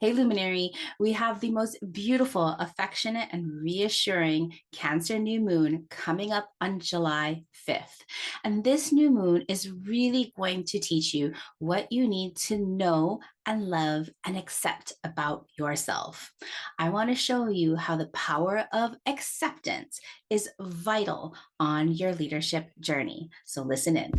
Hey, Luminary, we have the most beautiful, affectionate, and reassuring Cancer new moon coming up on July 5th. And this new moon is really going to teach you what you need to know and love and accept about yourself. I want to show you how the power of acceptance is vital on your leadership journey. So listen in.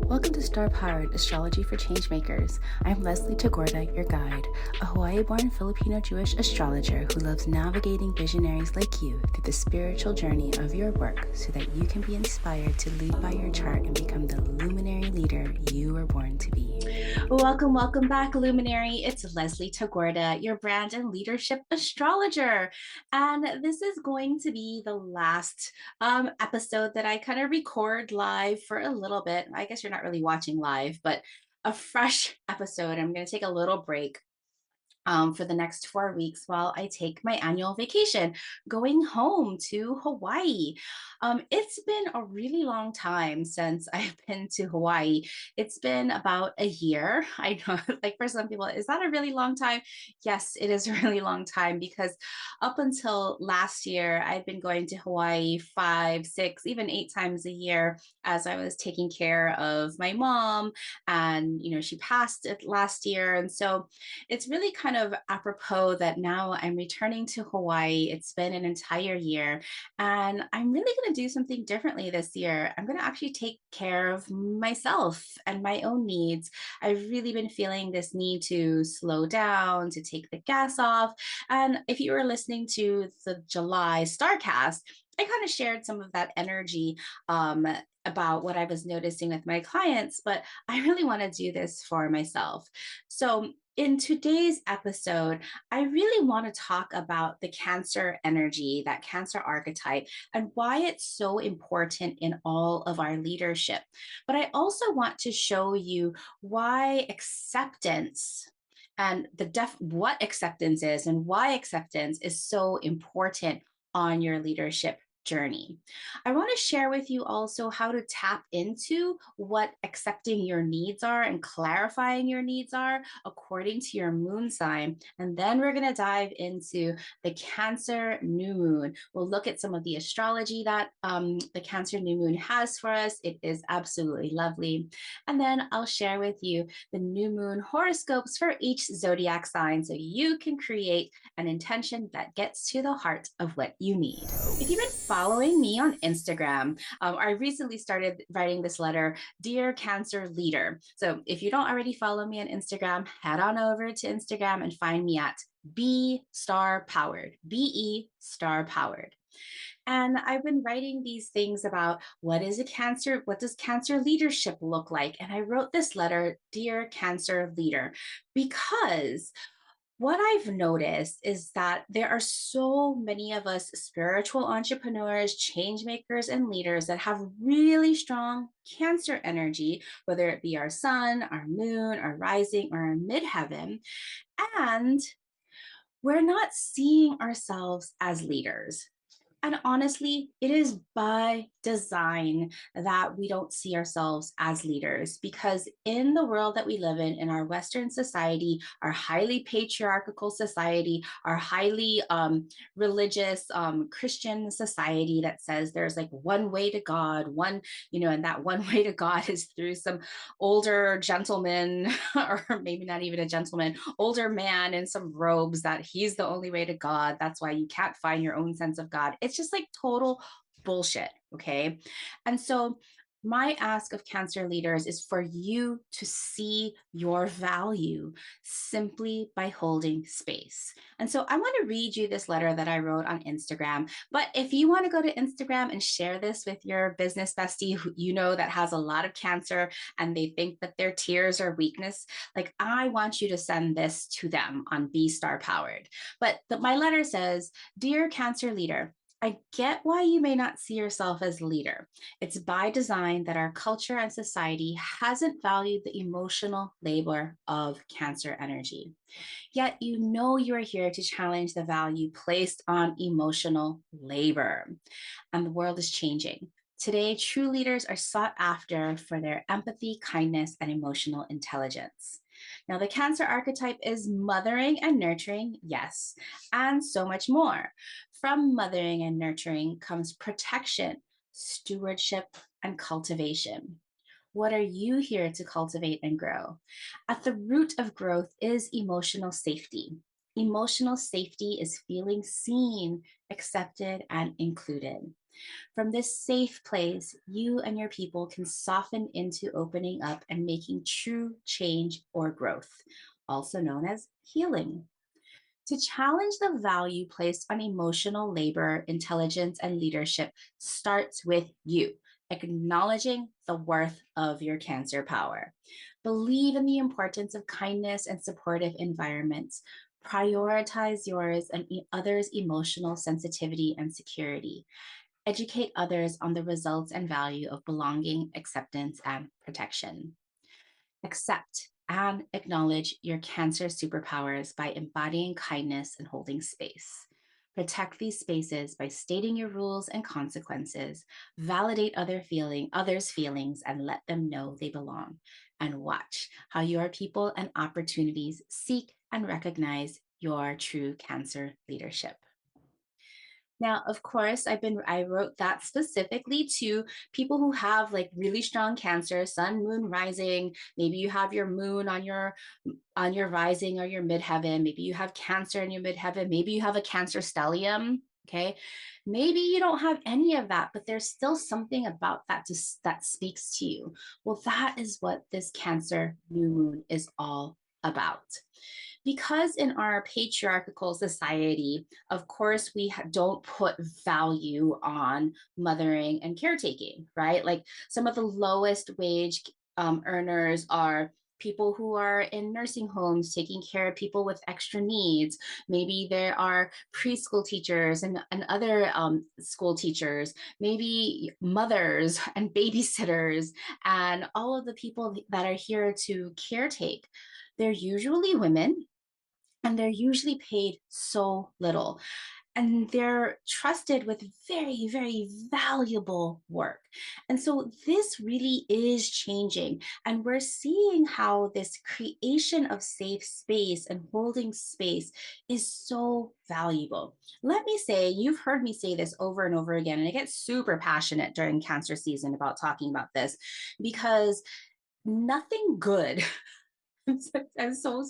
Welcome to Star Powered Astrology for Changemakers. I'm Leslie Tagorda, your guide, a Hawaii-born Filipino Jewish astrologer who loves navigating visionaries like you through the spiritual journey of your work so that you can be inspired to lead by your chart and become the luminary leader you were born to be. Welcome back, Luminary. It's Leslie Tagorda, your brand and leadership astrologer. And this is going to be the last episode that I kind of record live for a little bit. I guess you're not really watching live, but a fresh episode. I'm going to take a little break for the next 4 weeks while I take my annual vacation, going home to Hawaii. It's been a really long time since I've been to Hawaii. It's been about a year. I know, like for some people, is that a really long time? Yes, it is a really long time because up until last year, I'd been going to Hawaii 5, 6, even 8 times a year as I was taking care of my mom. And, she passed it last year. And so it's really kind of apropos that now I'm returning to Hawaii. It's been an entire year, and I'm really going to do something differently this year. I'm going to actually take care of myself and my own needs. I've really been feeling this need to slow down, to take the gas off. And if you were listening to the July Starcast, I kind of shared some of that energy about what I was noticing with my clients, but I really want to do this for myself. So, in today's episode, I really want to talk about the Cancer energy, that Cancer archetype, and why it's so important in all of our leadership. But I also want to show you why acceptance and what acceptance is and why acceptance is so important on your leadership journey. I want to share with you also how to tap into what accepting your needs are and clarifying your needs are according to your moon sign. And then we're going to dive into the Cancer new moon. We'll look at some of the astrology that the Cancer new moon has for us. It is absolutely lovely. And then I'll share with you the new moon horoscopes for each zodiac sign so you can create an intention that gets to the heart of what you need. If you've been following me on Instagram, I recently started writing this letter, Dear Cancer Leader. So if you don't already follow me on Instagram, head on over to Instagram and find me at Be Star Powered, BE Star Powered. And I've been writing these things about what does Cancer leadership look like? And I wrote this letter, Dear Cancer Leader, because what I've noticed is that there are so many of us spiritual entrepreneurs, change makers, and leaders that have really strong Cancer energy, whether it be our sun, our moon, our rising, or our midheaven. And we're not seeing ourselves as leaders. And honestly, it is by design that we don't see ourselves as leaders because in the world that we live in our Western society, our highly patriarchal society, our highly religious Christian society that says there's like one way to God, and that one way to God is through some older gentleman, or maybe not even a gentleman, older man in some robes, that he's the only way to God. That's why you can't find your own sense of God. It's just like total bullshit. Okay. And so my ask of Cancer leaders is for you to see your value simply by holding space. And so I want to read you this letter that I wrote on Instagram. But if you want to go to Instagram and share this with your business bestie who you know that has a lot of Cancer and they think that their tears are weakness, like I want you to send this to them on Be Star Powered. But my letter says, Dear Cancer leader, I get why you may not see yourself as leader. It's by design that our culture and society hasn't valued the emotional labor of Cancer energy. Yet you know you are here to challenge the value placed on emotional labor. And the world is changing. Today, true leaders are sought after for their empathy, kindness, and emotional intelligence. Now, the Cancer archetype is mothering and nurturing, yes, and so much more. From mothering and nurturing comes protection, stewardship, and cultivation. What are you here to cultivate and grow? At the root of growth is emotional safety. Emotional safety is feeling seen, accepted, and included. From this safe place, you and your people can soften into opening up and making true change or growth, also known as healing. To challenge the value placed on emotional labor, intelligence, and leadership starts with you acknowledging the worth of your Cancer power. Believe in the importance of kindness and supportive environments. Prioritize yours and others' emotional sensitivity and security. Educate others on the results and value of belonging, acceptance, and protection. Accept and acknowledge your Cancer superpowers by embodying kindness and holding space. Protect these spaces by stating your rules and consequences. Validate others' feelings and let them know they belong. And watch how your people and opportunities seek and recognize your true Cancer leadership. Now, of course, I wrote that specifically to people who have like really strong Cancer, sun, moon, rising. Maybe you have your moon on your rising or your midheaven. Maybe you have Cancer in your midheaven. Maybe you have a Cancer stellium. Okay. Maybe you don't have any of that, but there's still something about that that speaks to you. Well, that is what this Cancer new moon is all about. Because in our patriarchal society, of course, we don't put value on mothering and caretaking, right? Like some of the lowest wage earners are people who are in nursing homes taking care of people with extra needs. Maybe there are preschool teachers and other school teachers, maybe mothers and babysitters, and all of the people that are here to caretake. They're usually women and they're usually paid so little. And they're trusted with very, very valuable work. And so this really is changing. And we're seeing how this creation of safe space and holding space is so valuable. Let me say, you've heard me say this over and over again, and I get super passionate during Cancer season about talking about this because nothing good I'm so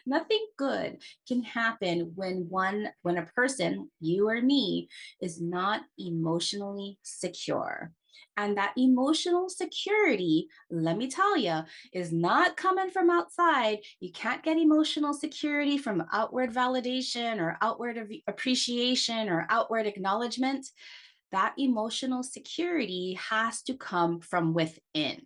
nothing good can happen when a person, you or me, is not emotionally secure. And that emotional security, let me tell you, is not coming from outside. You can't get emotional security from outward validation or outward appreciation or outward acknowledgement. That emotional security has to come from within.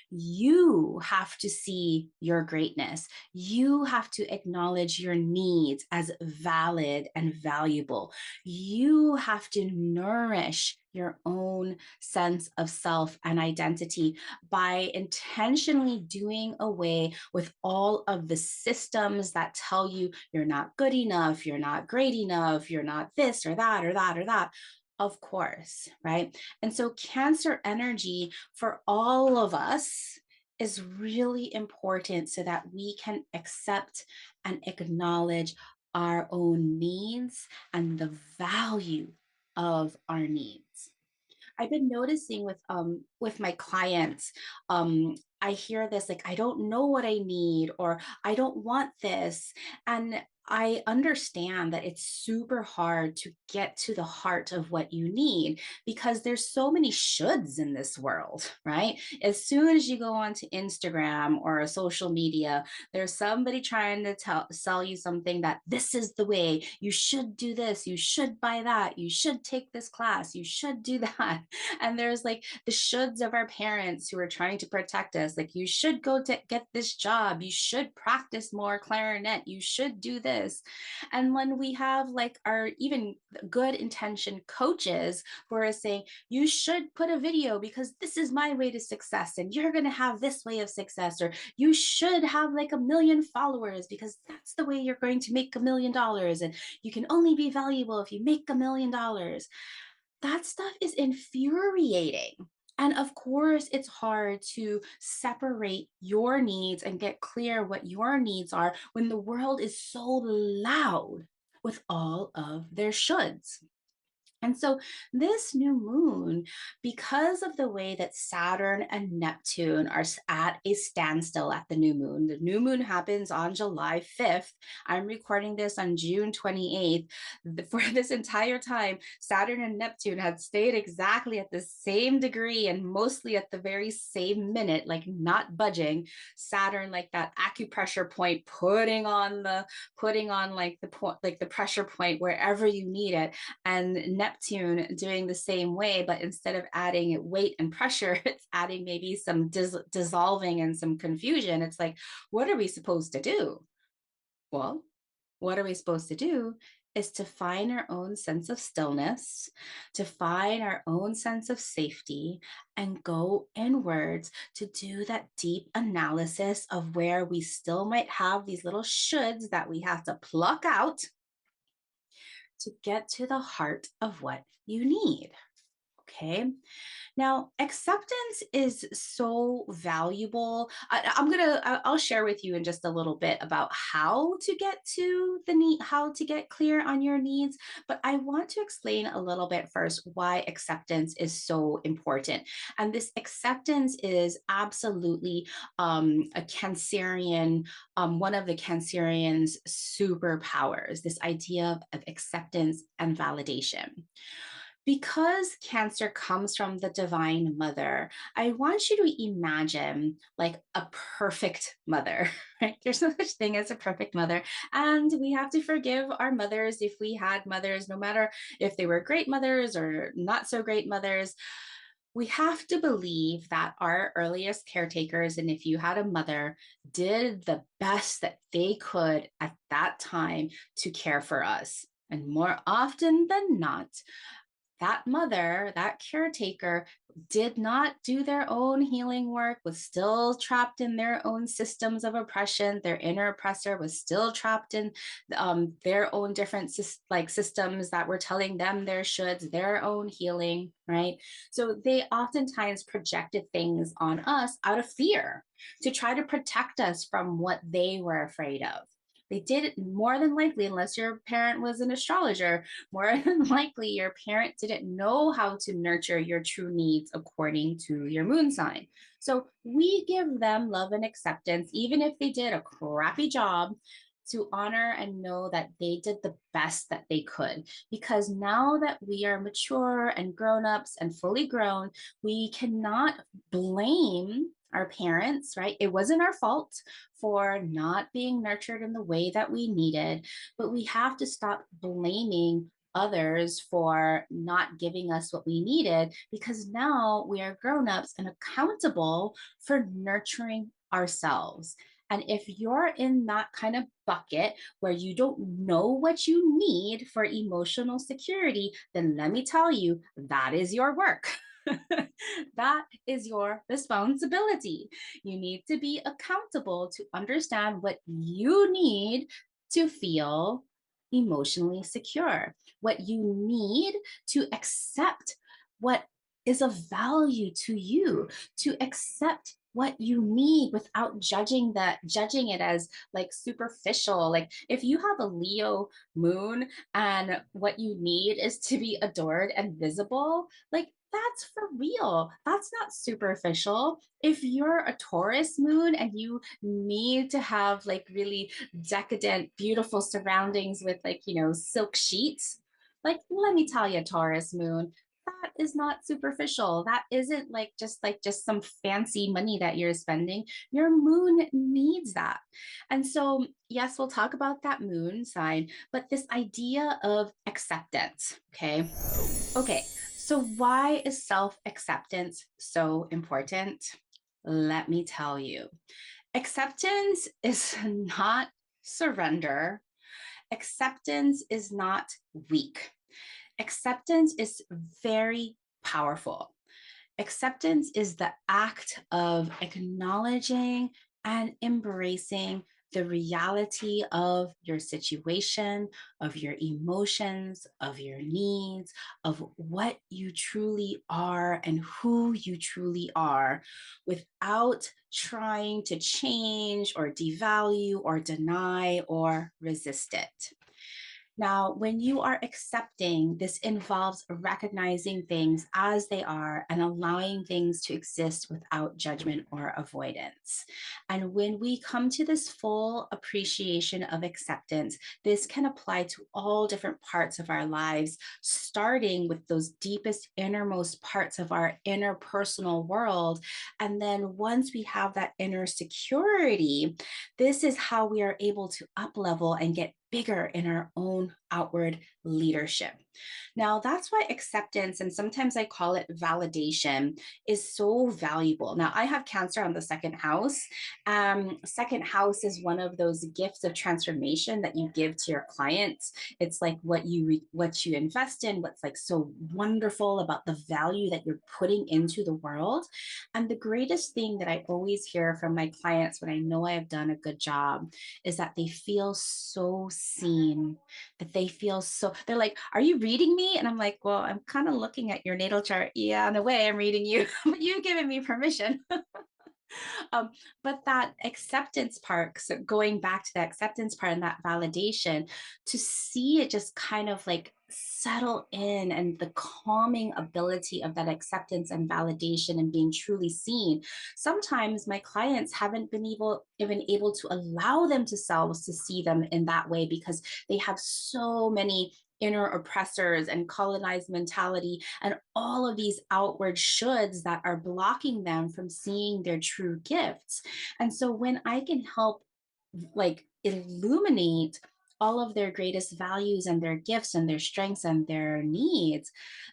You have to see your greatness. You have to acknowledge your needs as valid and valuable. You have to nourish your own sense of self and identity by intentionally doing away with all of the systems that tell you you're not good enough, you're not great enough, you're not this or that or that or that. Of course, right? And so, Cancer energy for all of us is really important so that we can accept and acknowledge our own needs and the value of our needs. I've been noticing with my clients, I hear this like I don't know what I need or I don't want this, and I understand that it's super hard to get to the heart of what you need because there's so many shoulds in this world, right? As soon as you go onto Instagram or social media, there's somebody trying to sell you something that this is the way, you should do this, you should buy that, you should take this class, you should do that. And there's like the shoulds of our parents who are trying to protect us. Like, you should go to get this job. You should practice more clarinet. You should do this. And when we have like our even good intention coaches who are saying, you should put a video because this is my way to success and you're going to have this way of success, or you should have like 1 million followers because that's the way you're going to make $1 million. And you can only be valuable if you make $1 million. That stuff is infuriating. And of course, it's hard to separate your needs and get clear what your needs are when the world is so loud with all of their shoulds. And so, this new moon, because of the way that Saturn and Neptune are at a standstill at the new moon happens on July 5th. I'm recording this on June 28th. For this entire time, Saturn and Neptune had stayed exactly at the same degree and mostly at the very same minute, like not budging. Saturn, like that acupressure point, putting on like the point, like the pressure point wherever you need it, and Neptune doing the same way, but instead of adding weight and pressure, it's adding maybe some dissolving and some confusion. It's like, what are we supposed to do? Well, what are we supposed to do is to find our own sense of stillness, to find our own sense of safety, and go inwards to do that deep analysis of where we still might have these little shoulds that we have to pluck out to get to the heart of what you need. Okay. Now, acceptance is so valuable. I'll share with you in just a little bit about how to get to the need, how to get clear on your needs. But I want to explain a little bit first why acceptance is so important. And this acceptance is absolutely a Cancerian, one of the Cancerian's superpowers, this idea of acceptance and validation. Because Cancer comes from the Divine Mother, I want you to imagine like a perfect mother, right? There's no such thing as a perfect mother. And we have to forgive our mothers if we had mothers, no matter if they were great mothers or not so great mothers. We have to believe that our earliest caretakers, and if you had a mother, did the best that they could at that time to care for us. And more often than not, that mother, that caretaker, did not do their own healing work, was still trapped in their own systems of oppression. Their inner oppressor was still trapped in their own different systems that were telling them their shoulds, their own healing, right? So they oftentimes projected things on us out of fear to try to protect us from what they were afraid of. They did it more than likely, unless your parent was an astrologer, more than likely your parent didn't know how to nurture your true needs according to your moon sign. So we give them love and acceptance, even if they did a crappy job, to honor and know that they did the best that they could. Because now that we are mature and grown-ups and fully grown, we cannot blame our parents, right? It wasn't our fault for not being nurtured in the way that we needed, but we have to stop blaming others for not giving us what we needed, because now we are grown-ups and accountable for nurturing ourselves. And if you're in that kind of bucket where you don't know what you need for emotional security, then let me tell you, that is your work. That is your responsibility. You need to be accountable to understand what you need to feel emotionally secure, what you need to accept what is of value to you, to accept what you need without judging it as like superficial. Like if you have a Leo moon and what you need is to be adored and visible, like that's for real. That's not superficial. If you're a Taurus moon and you need to have like really decadent, beautiful surroundings with like, silk sheets, like let me tell you, Taurus moon, that is not superficial. That isn't like just some fancy money that you're spending. Your moon needs that. And so, yes, we'll talk about that moon sign, but this idea of acceptance, okay? Okay, so why is self-acceptance so important? Let me tell you. Acceptance is not surrender. Acceptance is not weak. Acceptance is very powerful. Acceptance is the act of acknowledging and embracing the reality of your situation, of your emotions, of your needs, of what you truly are and who you truly are without trying to change or devalue or deny or resist it. Now, when you are accepting, this involves recognizing things as they are and allowing things to exist without judgment or avoidance. And when we come to this full appreciation of acceptance, this can apply to all different parts of our lives, starting with those deepest, innermost parts of our interpersonal world. And then once we have that inner security, this is how we are able to up level and get bigger in our own outward leadership. Now, that's why acceptance, and sometimes I call it validation, is so valuable. Now, I have Cancer on the second house. Second house is one of those gifts of transformation that you give to your clients. It's like what you invest in, what's like so wonderful about the value that you're putting into the world. And the greatest thing that I always hear from my clients when I know I have done a good job is that they feel so seen, that they feel so, they're like, are you reading me? And I'm like, well, I'm kind of looking at your natal chart. Yeah, in a way, I'm reading you, but you've given me permission. um, but that acceptance part, so going back to that acceptance part and that validation, to see it just kind of like settle in and the calming ability of that acceptance and validation and being truly seen. Sometimes my clients haven't been able to allow themselves to see them in that way because they have so many inner oppressors and colonized mentality and all of these outward shoulds that are blocking them from seeing their true gifts. And so when I can help like illuminate all of their greatest values and their gifts and their strengths and their needs,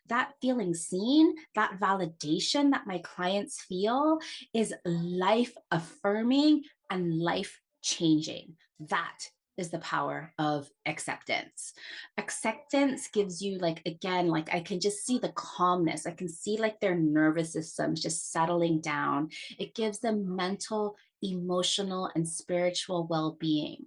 that feeling seen, that validation that my clients feel is life affirming and life changing. That is the power of acceptance. Acceptance gives you, like, again, like I can just see the calmness. I can see like their nervous systems just settling down. It gives them mental, emotional, and spiritual well-being.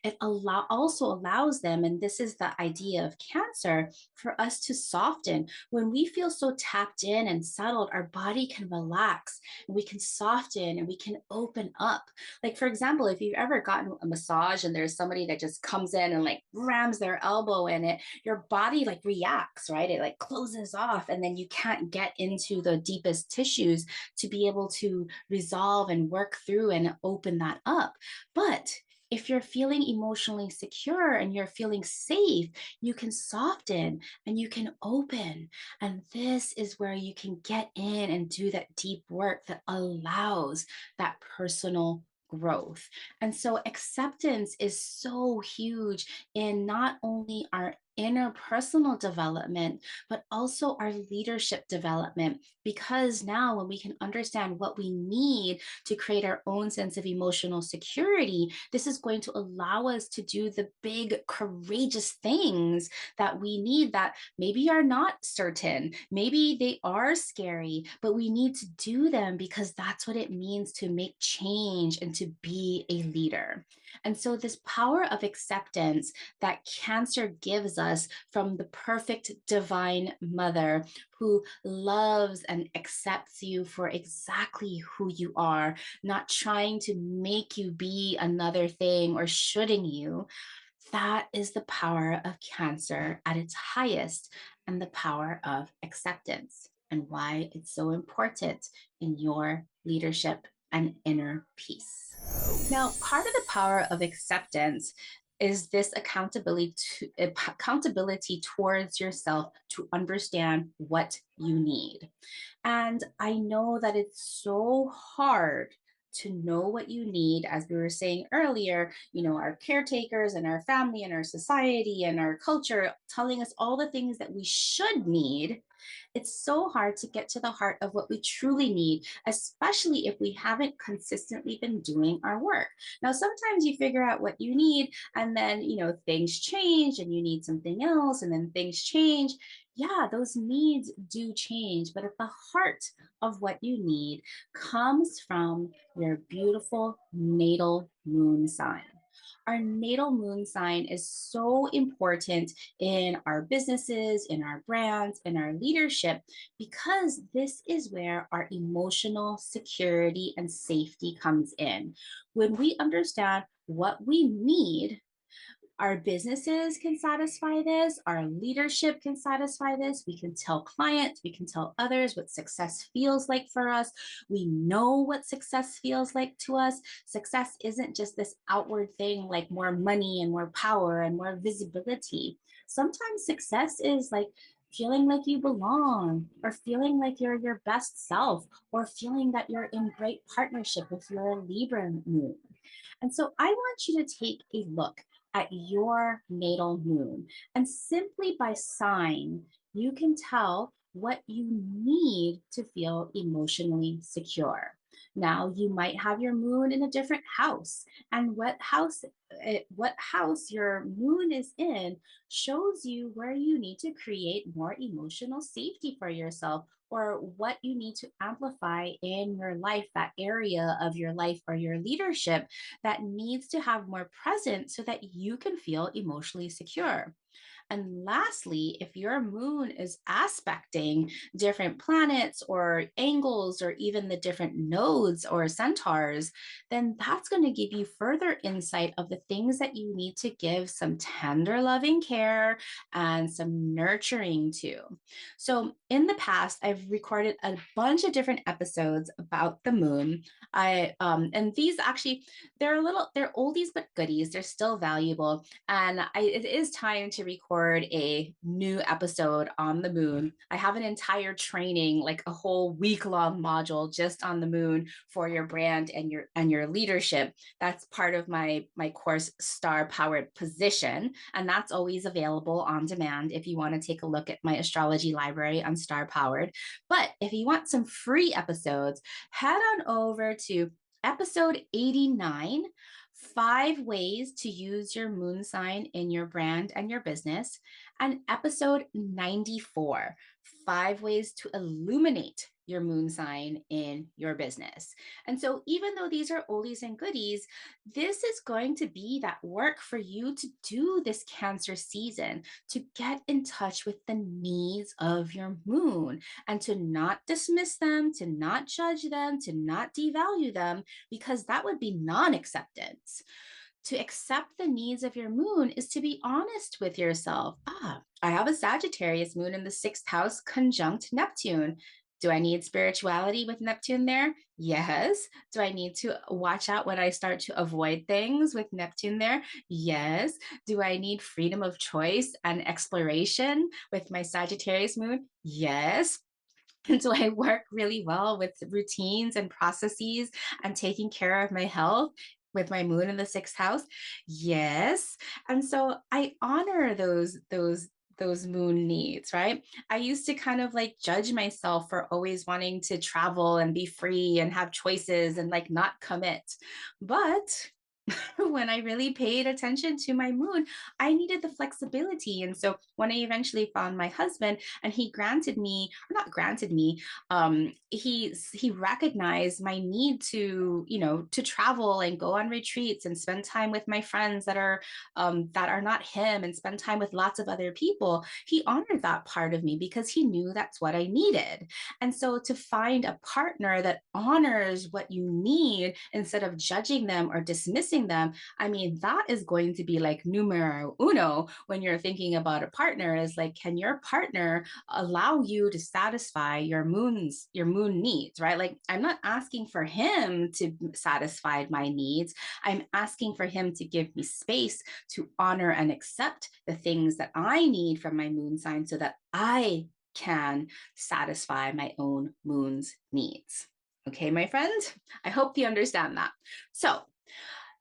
It also allows them, and this is the idea of Cancer, for us to soften. When we feel so tapped in and settled, our body can relax and we can soften and we can open up. Like, for example, if you've ever gotten a massage and there's somebody that just comes in and like rams their elbow in it, your body like reacts, right? It like closes off, and then you can't get into the deepest tissues to be able to resolve and work through and open that up. But if you're feeling emotionally secure and you're feeling safe, you can soften and you can open. And this is where you can get in and do that deep work that allows that personal growth. And so acceptance is so huge in not only our interpersonal development, but also our leadership development. Because now, when we can understand what we need to create our own sense of emotional security, this is going to allow us to do the big, courageous things that we need that maybe are not certain, maybe they are scary, but we need to do them because that's what it means to make change and to be a leader. And so, this power of acceptance that Cancer gives us from the perfect divine mother who loves and accepts you for exactly who you are, not trying to make you be another thing or shoulding you. That is the power of Cancer at its highest, and the power of acceptance, and why it's so important in your leadership and inner peace. Now, part of the power of acceptance is this accountability towards yourself to understand what you need. And I know that it's so hard to know what you need, as we were saying earlier, our caretakers and our family and our society and our culture telling us all the things that we should need. It's so hard to get to the heart of what we truly need, especially if we haven't consistently been doing our work. Now, sometimes you figure out what you need and then, things change and you need something else and then things change. Yeah, those needs do change, but at the heart of what you need comes from your beautiful natal moon sign. Our natal moon sign is so important in our businesses, in our brands, in our leadership, because this is where our emotional security and safety comes in. When we understand what we need, our businesses can satisfy this, our leadership can satisfy this. We can tell clients, we can tell others what success feels like for us. We know what success feels like to us. Success isn't just this outward thing like more money and more power and more visibility. Sometimes success is like feeling like you belong, or feeling like you're your best self, or feeling that you're in great partnership with your Libra moon. And so I want you to take a look at your natal moon. And simply by sign, you can tell what you need to feel emotionally secure. Now, you might have your moon in a different house, and what house your moon is in shows you where you need to create more emotional safety for yourself, or what you need to amplify in your life, that area of your life or your leadership that needs to have more presence so that you can feel emotionally secure. And lastly, if your moon is aspecting different planets or angles or even the different nodes or centaurs, then that's going to give you further insight of the things that you need to give some tender, loving care and some nurturing to. So, in the past, I've recorded a bunch of different episodes about the moon. And these actually, they're oldies but goodies. They're still valuable, and it is time to record a new episode on the moon. I have an entire training, like a whole week-long module just on the moon for your brand and your leadership. That's part of my course, Star Powered Position, and that's always available on demand if you want to take a look at my astrology library on Star Powered. But if you want some free episodes, head on over to episode 89, 5 ways to use your moon sign in your brand and your business, and episode 94, 5 ways to illuminate your moon sign in your business. And so, even though these are oldies and goodies, this is going to be that work for you to do this Cancer season, to get in touch with the needs of your moon and to not dismiss them, to not judge them, to not devalue them, because that would be non acceptance. To accept the needs of your moon is to be honest with yourself. I have a Sagittarius moon in the sixth house conjunct Neptune. Do I need spirituality with Neptune there? Yes. Do I need to watch out when I start to avoid things with Neptune there? Yes. Do I need freedom of choice and exploration with my Sagittarius moon? Yes. And do I work really well with routines and processes and taking care of my health with my moon in the sixth house? Yes. And so I honor those moon needs, right? I used to kind of like judge myself for always wanting to travel and be free and have choices and like not commit. But when I really paid attention to my moon, I needed the flexibility. And so when I eventually found my husband, and he granted me, or not granted me, he recognized my need to, to travel and go on retreats and spend time with my friends that are not him, and spend time with lots of other people. He honored that part of me because he knew that's what I needed. And so to find a partner that honors what you need instead of judging them or dismissing them, I mean, that is going to be like numero uno when you're thinking about a partner, is like, can your partner allow you to satisfy your moon needs, right? Like, I'm not asking for him to satisfy my needs. I'm asking for him to give me space to honor and accept the things that I need from my moon sign so that I can satisfy my own moon's needs. Okay, my friend, I hope you understand that. So,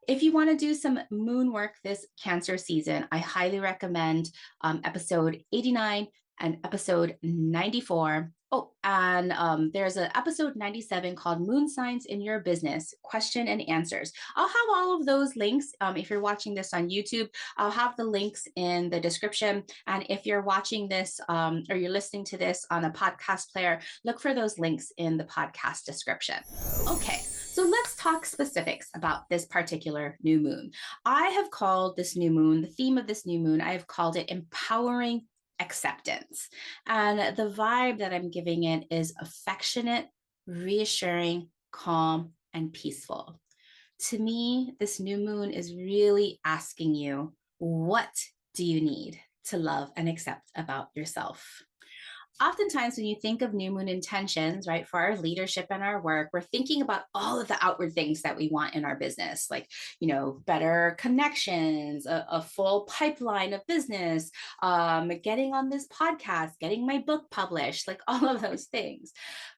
if you want to do some moon work this Cancer season, I highly recommend episode 89 and episode 94. Oh, and there's an episode 97 called Moon Signs in Your Business, Question and Answers. I'll have all of those links. If you're watching this on YouTube, I'll have the links in the description. And if you're watching this or you're listening to this on a podcast player, look for those links in the podcast description. Okay, so let's talk specifics about this particular new moon. I have called this new moon, the theme of this new moon, I have called it empowering acceptance. And the vibe that I'm giving it is affectionate, reassuring, calm, and peaceful. To me, this new moon is really asking you, what do you need to love and accept about yourself? Oftentimes when you think of new moon intentions, right, for our leadership and our work, we're thinking about all of the outward things that we want in our business, like, better connections, a full pipeline of business, getting on this podcast, getting my book published, like all of those things.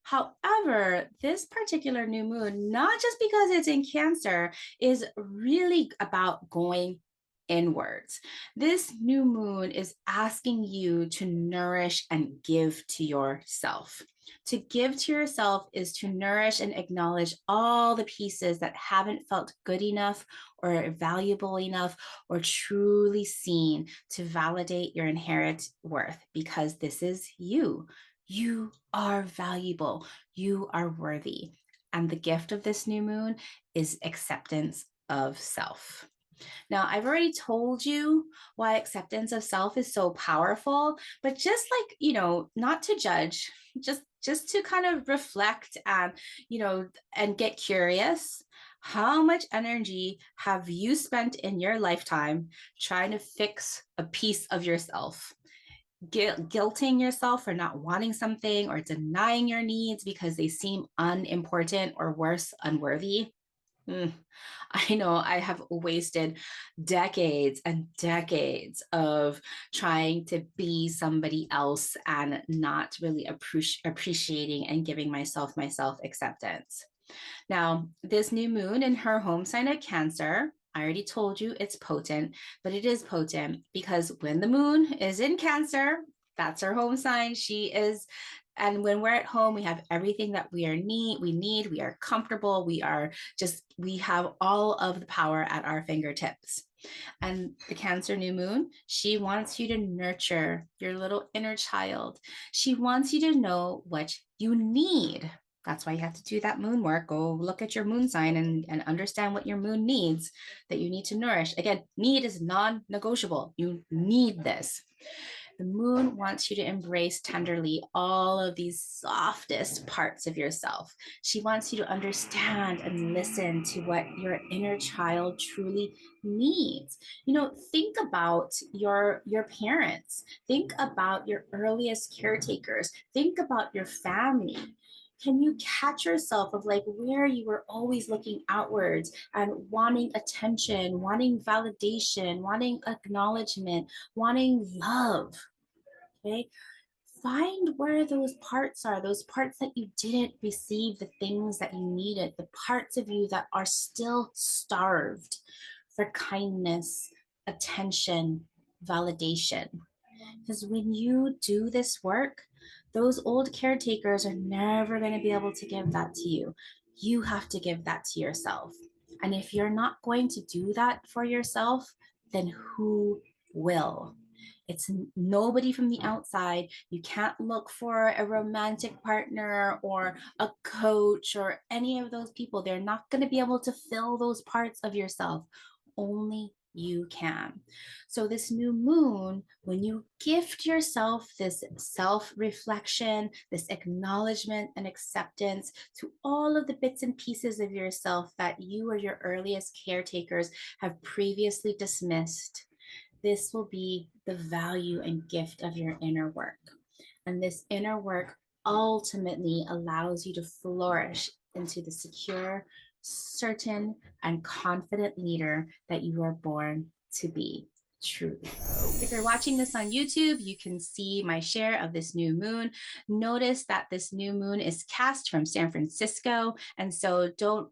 However, this particular new moon, not just because it's in Cancer, is really about going inwards. This new moon is asking you to nourish and give to yourself. To give to yourself is to nourish and acknowledge all the pieces that haven't felt good enough or valuable enough or truly seen to validate your inherent worth, because this is you. You are valuable. You are worthy. And the gift of this new moon is acceptance of self. Now, I've already told you why acceptance of self is so powerful, but just like, not to judge, just to kind of reflect and, and get curious. How much energy have you spent in your lifetime trying to fix a piece of yourself? Guilting yourself for not wanting something or denying your needs because they seem unimportant or worse, unworthy? I know I have wasted decades and decades of trying to be somebody else and not really appreciating and giving myself acceptance. Now, this new moon in her home sign of Cancer, I already told you it's potent, but it is potent because when the moon is in Cancer, that's her home sign. And when we're at home, we have everything that we need, we are comfortable, we have all of the power at our fingertips. And the Cancer new moon, she wants you to nurture your little inner child. She wants you to know what you need. That's why you have to do that moon work. Go look at your moon sign and understand what your moon needs that you need to nourish. Again, need is non-negotiable. You need this. The moon wants you to embrace tenderly all of these softest parts of yourself. She wants you to understand and listen to what your inner child truly needs. Think about your parents. Think about your earliest caretakers. Think about your family. Can you catch yourself of like where you were always looking outwards and wanting attention, wanting validation, wanting acknowledgement, wanting love? Okay. Find where those parts are, those parts that you didn't receive the things that you needed, the parts of you that are still starved for kindness, attention, validation. Because when you do this work, those old caretakers are never going to be able to give that to you. You have to give that to yourself. And if you're not going to do that for yourself, then who will? It's nobody from the outside. You can't look for a romantic partner or a coach or any of those people. They're not going to be able to fill those parts of yourself. Only you can. So this new moon, when you gift yourself this self-reflection, this acknowledgement and acceptance to all of the bits and pieces of yourself that you or your earliest caretakers have previously dismissed, this will be the value and gift of your inner work. And this inner work ultimately allows you to flourish into the secure, certain, and confident leader that you are born to be. truth. If you're watching this on YouTube, you can see my share of this new moon. Notice that this new moon is cast from San Francisco, and so don't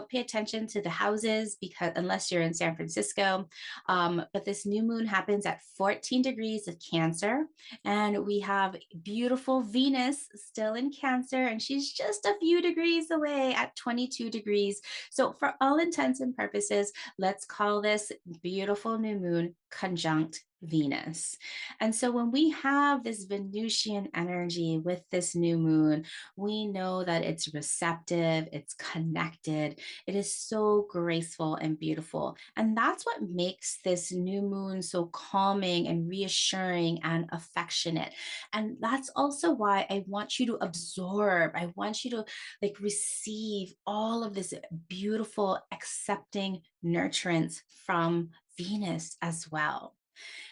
pay attention to the houses because unless you're in San Francisco. But this new moon happens at 14 degrees of Cancer, and we have beautiful Venus still in Cancer, and she's just a few degrees away at 22 degrees. So for all intents and purposes, let's call this beautiful new moon conjunct Venus. And so when we have this Venusian energy with this new moon, we know that it's receptive, it's connected, it is so graceful and beautiful. And that's what makes this new moon so calming and reassuring and affectionate. And that's also why I want you to absorb, I want you to like receive all of this beautiful, accepting nurturance from Venus as well.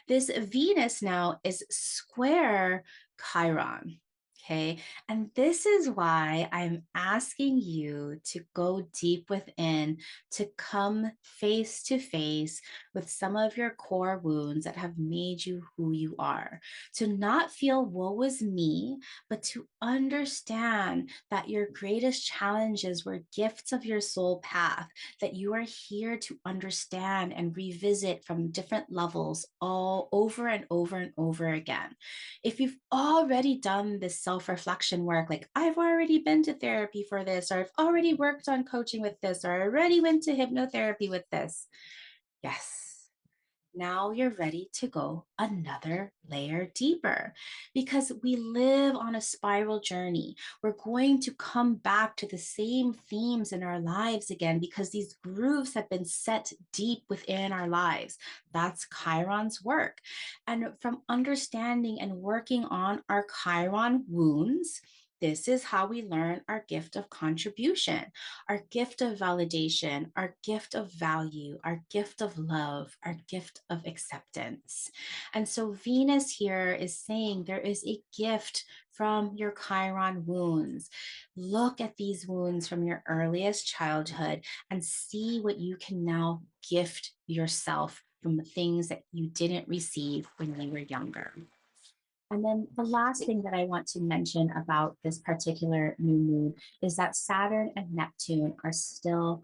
This Venus now is square Chiron. Okay. And this is why I'm asking you to go deep within, to come face to face with some of your core wounds that have made you who you are, to not feel woe is me, but to understand that your greatest challenges were gifts of your soul path, that you are here to understand and revisit from different levels all over and over and over again. If you've already done this self reflection work, like I've already been to therapy for this, or I've already worked on coaching with this, or I already went to hypnotherapy with this, yes, now you're ready to go another layer deeper because we live on a spiral journey. We're going to come back to the same themes in our lives again because these grooves have been set deep within our lives. That's Chiron's work. And from understanding and working on our Chiron wounds, this is how we learn our gift of contribution, our gift of validation, our gift of value, our gift of love, our gift of acceptance. And so Venus here is saying there is a gift from your Chiron wounds. Look at these wounds from your earliest childhood and see what you can now gift yourself from the things that you didn't receive when you were younger. And then the last thing that I want to mention about this particular new moon is that Saturn and Neptune are still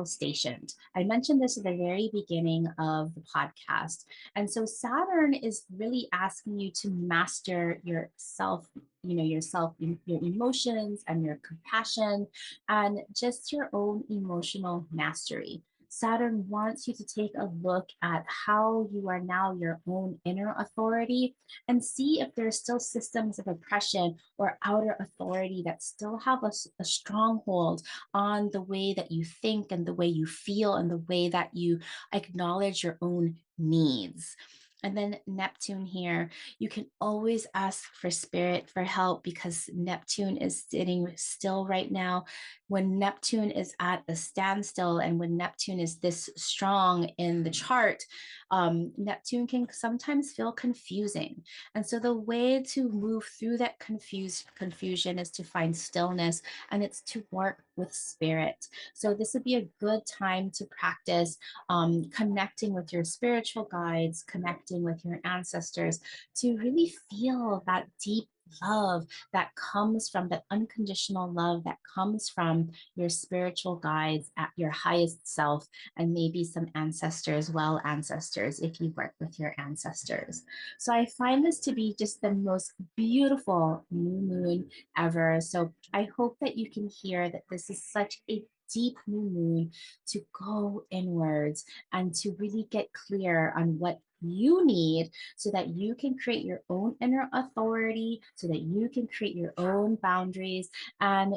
stationed. I mentioned this at the very beginning of the podcast. And so Saturn is really asking you to master yourself, your emotions and your compassion and just your own emotional mastery. Saturn wants you to take a look at how you are now your own inner authority and see if there's still systems of oppression or outer authority that still have a stronghold on the way that you think and the way you feel and the way that you acknowledge your own needs. And then Neptune here, you can always ask for spirit for help because Neptune is sitting still right now. When Neptune is at a standstill and when Neptune is this strong in the chart, Neptune can sometimes feel confusing. And so the way to move through that confusion is to find stillness and it's to work with spirit. So this would be a good time to practice connecting with your spiritual guides, connecting with your ancestors to really feel that deep love that comes from that unconditional love that comes from your spiritual guides at your highest self and maybe some ancestors, well ancestors, if you work with your ancestors. So I find this to be just the most beautiful new moon ever. So I hope that you can hear that this is such a deep new moon to go inwards and to really get clear on what you need so that you can create your own inner authority, so that you can create your own boundaries. And,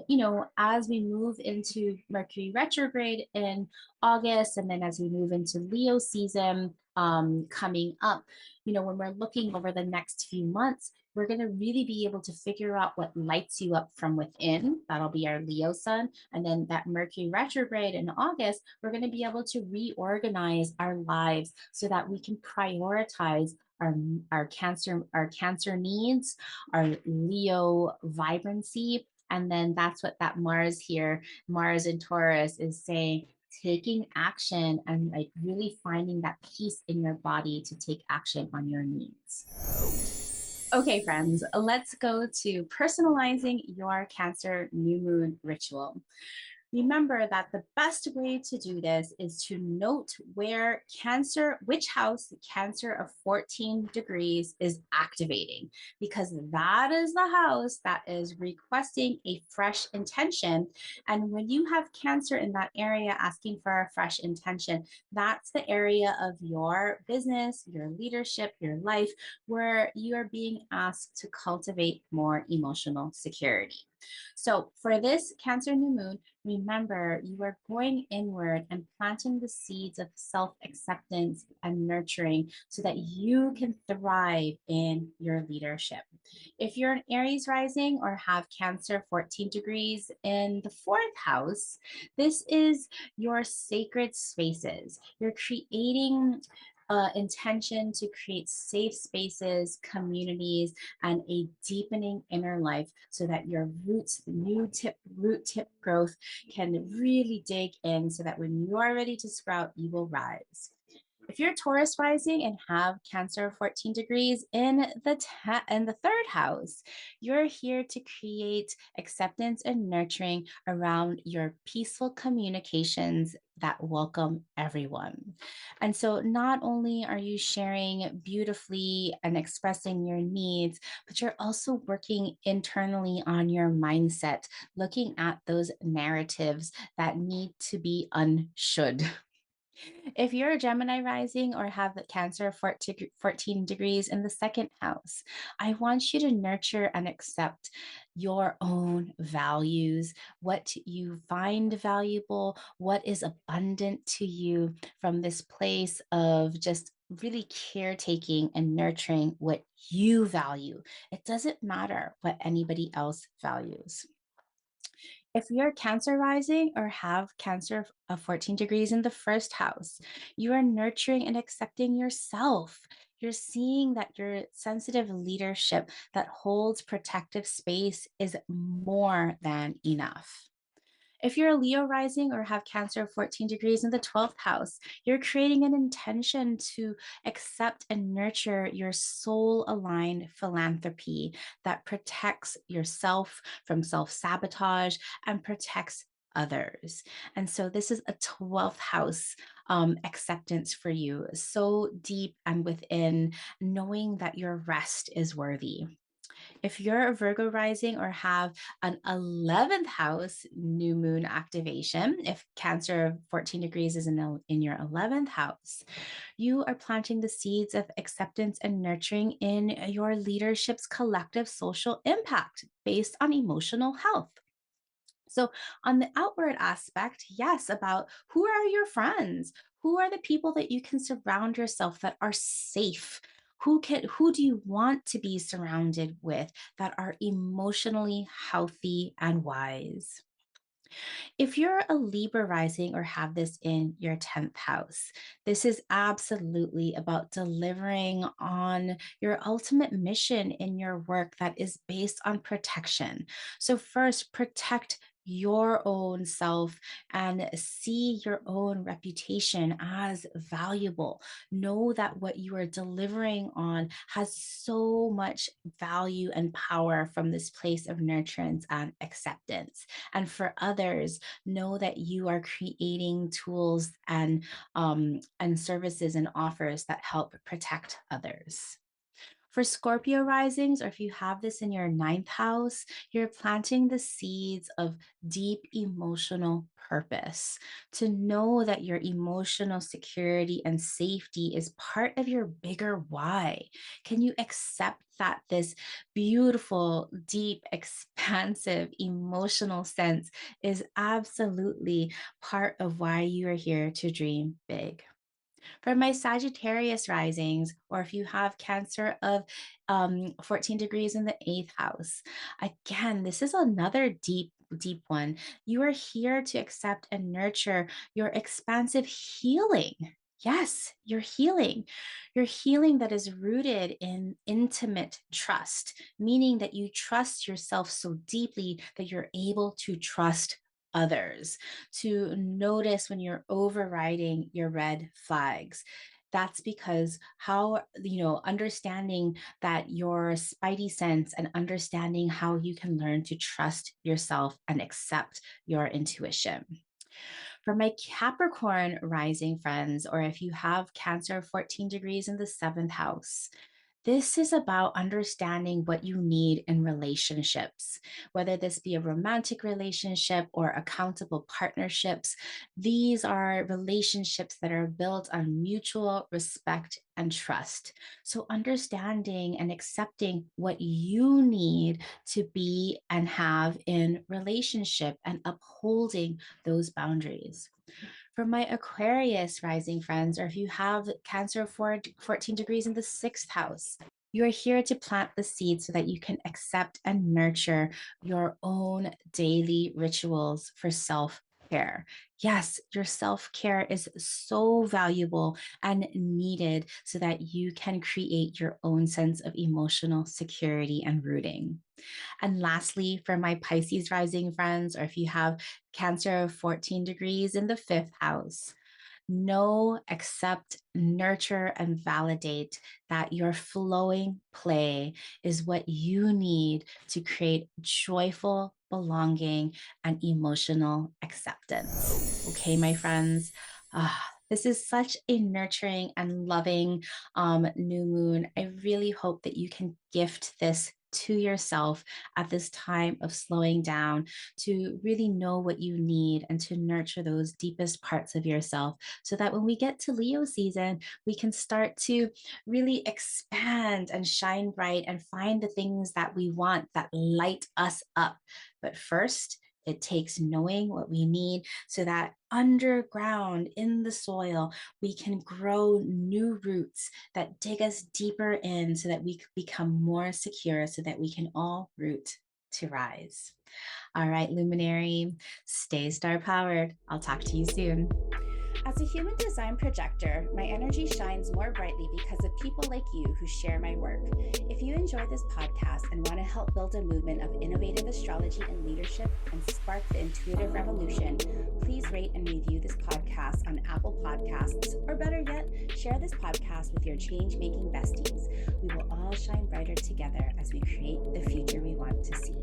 as we move into Mercury retrograde in August, and then as we move into Leo season coming up, when we're looking over the next few months, we're going to really be able to figure out what lights you up from within. That'll be our Leo sun. And then that Mercury retrograde in August, we're going to be able to reorganize our lives so that we can prioritize our cancer needs, our Leo vibrancy. And then that's what that Mars here, Mars in Taurus is saying. taking action and like really finding that peace in your body to take action on your needs. Okay, friends, let's go to personalizing your Cancer new moon ritual. Remember that the best way to do this is to note where Cancer, which house Cancer of 14 degrees is activating, because that is the house that is requesting a fresh intention. And when you have Cancer in that area asking for a fresh intention, that's the area of your business, your leadership, your life, where you are being asked to cultivate more emotional security. So for this Cancer new moon, remember, you are going inward and planting the seeds of self acceptance and nurturing so that you can thrive in your leadership. If you're an Aries rising or have Cancer 14 degrees in the fourth house, this is your sacred spaces. You're creating intention to create safe spaces, communities, and a deepening inner life so that your roots, root tip growth can really dig in so that when you are ready to sprout, you will rise. If you're Taurus rising and have Cancer 14 degrees in the third house, you're here to create acceptance and nurturing around your peaceful communications that welcome everyone. And so not only are you sharing beautifully and expressing your needs, but you're also working internally on your mindset, looking at those narratives that need to be unshould. If you're a Gemini rising or have the Cancer 14 degrees in the second house, I want you to nurture and accept your own values, what you find valuable, what is abundant to you from this place of just really caretaking and nurturing what you value. It doesn't matter what anybody else values. If you're Cancer rising or have Cancer of 14 degrees in the first house, you are nurturing and accepting yourself. You're seeing that your sensitive leadership that holds protective space is more than enough. If you're a Leo rising or have Cancer 14 degrees in the 12th house, you're creating an intention to accept and nurture your soul aligned philanthropy that protects yourself from self sabotage and protects others. And so this is a 12th house acceptance for you, so deep and within, knowing that your rest is worthy. If you're a Virgo rising or have an 11th house new moon activation, if Cancer 14 degrees is in your 11th house, you are planting the seeds of acceptance and nurturing in your leadership's collective social impact based on emotional health. So, on the outward aspect, yes, about who are your friends? Who are the people that you can surround yourself that are safe? Who do you want to be surrounded with that are emotionally healthy and wise? If you're a Libra rising or have this in your 10th house, this is absolutely about delivering on your ultimate mission in your work that is based on protection. So, first, protect your own self and see your own reputation as valuable. Know that what you are delivering on has so much value and power from this place of nurturance and acceptance. And for others, know that you are creating tools and services and offers that help protect others. For Scorpio risings, or if you have this in your ninth house, you're planting the seeds of deep emotional purpose. To know that your emotional security and safety is part of your bigger why. Can you accept that this beautiful, deep, expansive emotional sense is absolutely part of why you are here to dream big? For my Sagittarius risings, or if you have Cancer of 14 degrees in the eighth house, again, this is another deep one. You are here to accept and nurture your expansive healing. Yes, your healing. Your healing that is rooted in intimate trust, meaning that you trust yourself so deeply that you're able to trust others, to notice when you're overriding your red flags. That's because understanding that your spidey sense and understanding how you can learn to trust yourself and accept your intuition. For my Capricorn rising friends, or if you have Cancer 14 degrees in the seventh house, this is about understanding what you need in relationships, whether this be a romantic relationship or accountable partnerships. These are relationships that are built on mutual respect and trust. So, understanding and accepting what you need to be and have in relationship and upholding those boundaries. For my Aquarius rising friends, or if you have Cancer 14 degrees in the sixth house, you are here to plant the seed so that you can accept and nurture your own daily rituals for self care. Yes, your self care is so valuable and needed so that you can create your own sense of emotional security and rooting. And lastly, for my Pisces rising friends, or if you have Cancer 14 degrees in the fifth house, know, accept, nurture, and validate that your flowing play is what you need to create joyful belonging and emotional acceptance. Okay, my friends. This is such a nurturing and loving new moon. I really hope that you can gift this to yourself at this time of slowing down, to really know what you need and to nurture those deepest parts of yourself, so that when we get to Leo season, we can start to really expand and shine bright and find the things that we want that light us up. But first, it takes knowing what we need so that underground in the soil, we can grow new roots that dig us deeper in so that we become more secure, so that we can all root to rise. All right, Luminary, stay star powered. I'll talk to you soon. As a human design projector, my energy shines more brightly because of people like you who share my work. If you enjoy this podcast and want to help build a movement of innovative astrology and leadership and spark the intuitive revolution, please rate and review this podcast on Apple Podcasts, or better yet, share this podcast with your change-making besties. We will all shine brighter together as we create the future we want to see.